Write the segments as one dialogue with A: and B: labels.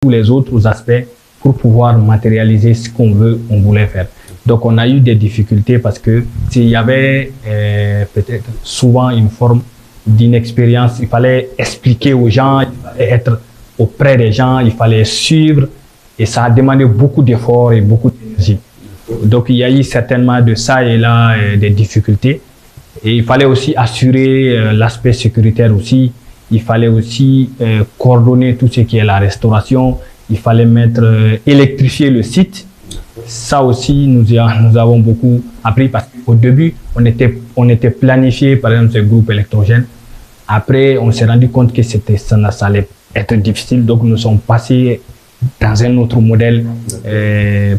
A: tous les autres aspects pour pouvoir matérialiser ce qu'on voulait faire. Donc on a eu des difficultés parce que s'il y avait peut-être souvent une forme d'inexpérience, il fallait expliquer aux gens, il fallait être auprès des gens, il fallait suivre et ça a demandé beaucoup d'efforts et beaucoup d'énergie. Donc il y a eu certainement de ça et là des difficultés et il fallait aussi assurer l'aspect sécuritaire aussi, il fallait aussi coordonner tout ce qui est la restauration, il fallait électrifier le site. Ça aussi, nous avons beaucoup appris parce qu'au début, on était planifié, par exemple, ce groupe électrogène. Après, on s'est rendu compte que ça allait être difficile, donc nous sommes passés dans un autre modèle,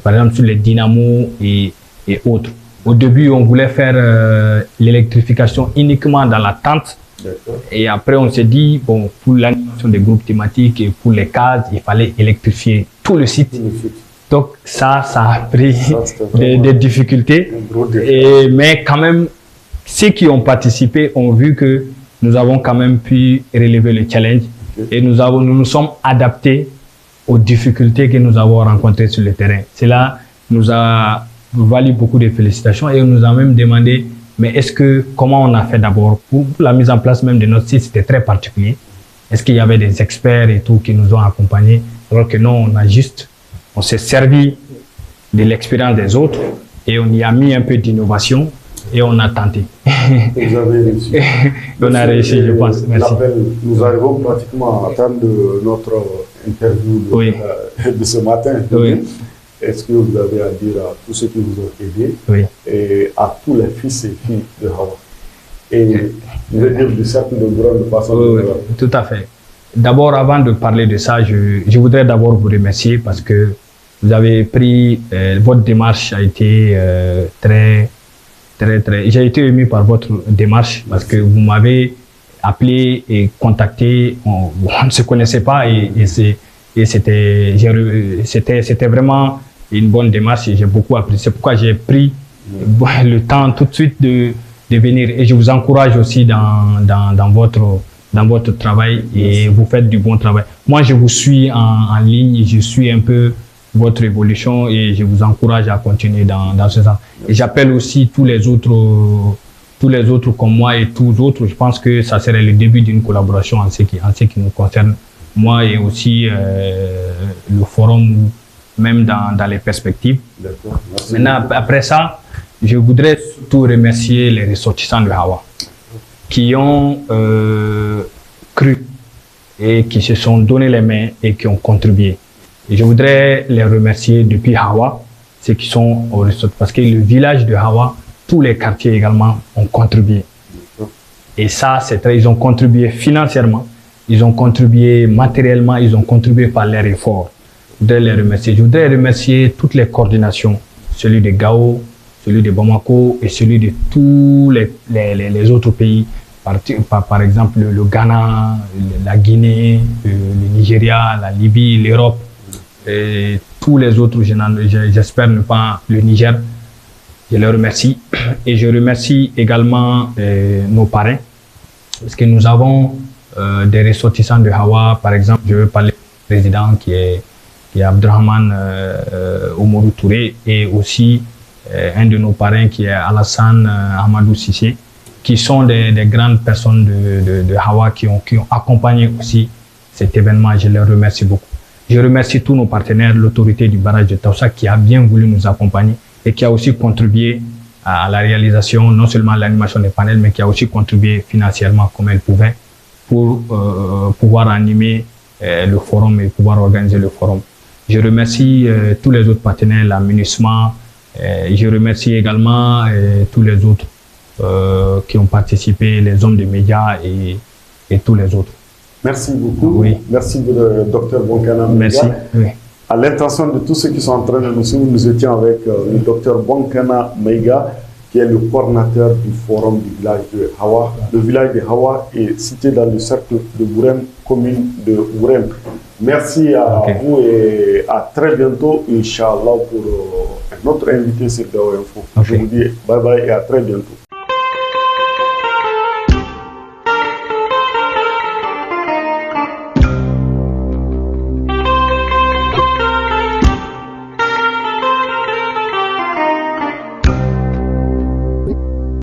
A: par exemple sur les dynamos et autres. Au début, on voulait faire l'électrification uniquement dans la tente. Et après, on s'est dit, bon, pour l'animation des groupes thématiques et pour les cases, il fallait électrifier tout le site. Donc ça a pris des difficultés. Mais quand même, ceux qui ont participé ont vu que nous avons quand même pu relever le challenge. Et nous nous sommes adaptés aux difficultés que nous avons rencontrées sur le terrain. Cela nous a valu beaucoup de félicitations et on nous a même demandé mais comment on a fait d'abord pour la mise en place même de notre site, c'était très particulier. Est-ce qu'il y avait des experts et tout qui nous ont accompagnés? Alors que non, on s'est servi de l'expérience des autres et on y a mis un peu d'innovation et on a tenté.
B: Vous avez réussi.
A: On a réussi, je pense. Merci.
B: Nous arrivons pratiquement à terme de notre interview de ce matin.
A: Oui.
B: Est-ce que vous avez à dire à tous ceux qui vous ont aidé et à tous les fils et filles de Hawa et je veux dire du cercle de Bouren de façon générale?
A: Tout à fait. D'abord, avant de parler de ça, je voudrais d'abord vous remercier parce que vous avez pris, votre démarche a été très. J'ai été ému par votre démarche parce que vous m'avez appelé et contacté, on ne se connaissait pas et c'était vraiment une bonne démarche et j'ai beaucoup appris. C'est pourquoi j'ai pris le temps tout de suite de venir et je vous encourage aussi dans votre travail et vous faites du bon travail. Moi, je vous suis en ligne, je suis un peu votre évolution et je vous encourage à continuer dans ce sens. Et j'appelle aussi tous les autres comme moi et tous les autres. Je pense que ça serait le début d'une collaboration en ce qui nous concerne, moi et aussi le forum, même dans les perspectives. Maintenant, après ça, je voudrais surtout remercier les ressortissants de Hawa qui ont cru et qui se sont donné les mains et qui ont contribué. Et je voudrais les remercier depuis Hawa, ceux qui sont au resort, parce que le village de Hawa, tous les quartiers également ont contribué. Et ça, ils ont contribué financièrement, ils ont contribué matériellement, ils ont contribué par leur effort. Je voudrais les remercier. Je voudrais remercier toutes les coordinations, celui de Gao, celui de Bamako et celui de tous les autres pays. Par exemple, le Ghana, la Guinée, le Nigeria, la Libye, l'Europe. Et tous les autres, j'espère ne pas le Niger, je les remercie. Et je remercie également nos parrains, parce que nous avons des ressortissants de Hawa, par exemple, je veux parler du président qui est Abdrahman Oumarou Touré, et aussi un de nos parrains qui est Alassane Amadou Sissé, qui sont des grandes personnes de Hawa qui ont accompagné aussi cet événement. Je les remercie beaucoup. Je remercie tous nos partenaires, l'autorité du barrage de Taoussa qui a bien voulu nous accompagner et qui a aussi contribué à la réalisation, non seulement à l'animation des panels, mais qui a aussi contribué financièrement comme elle pouvait pour pouvoir animer le forum et pouvoir organiser le forum. Je remercie tous les autres partenaires, l'aménagement. Je remercie également tous les autres qui ont participé, les hommes de médias et tous les autres.
B: Merci beaucoup.
A: Oui.
B: Merci, Dr Bonkana Meiga.
A: Merci. Oui.
B: À l'intention de tous ceux qui sont en train de nous suivre, nous étions avec le Dr Bonkana Meiga, qui est le coordinateur du forum du village de Hawa. Le village de Hawa est situé dans le cercle de Bouren, commune de Bouren. Merci à vous et à très bientôt, Inch'Allah, pour un autre invité sur Gao Info. Je vous dis bye bye et à très bientôt.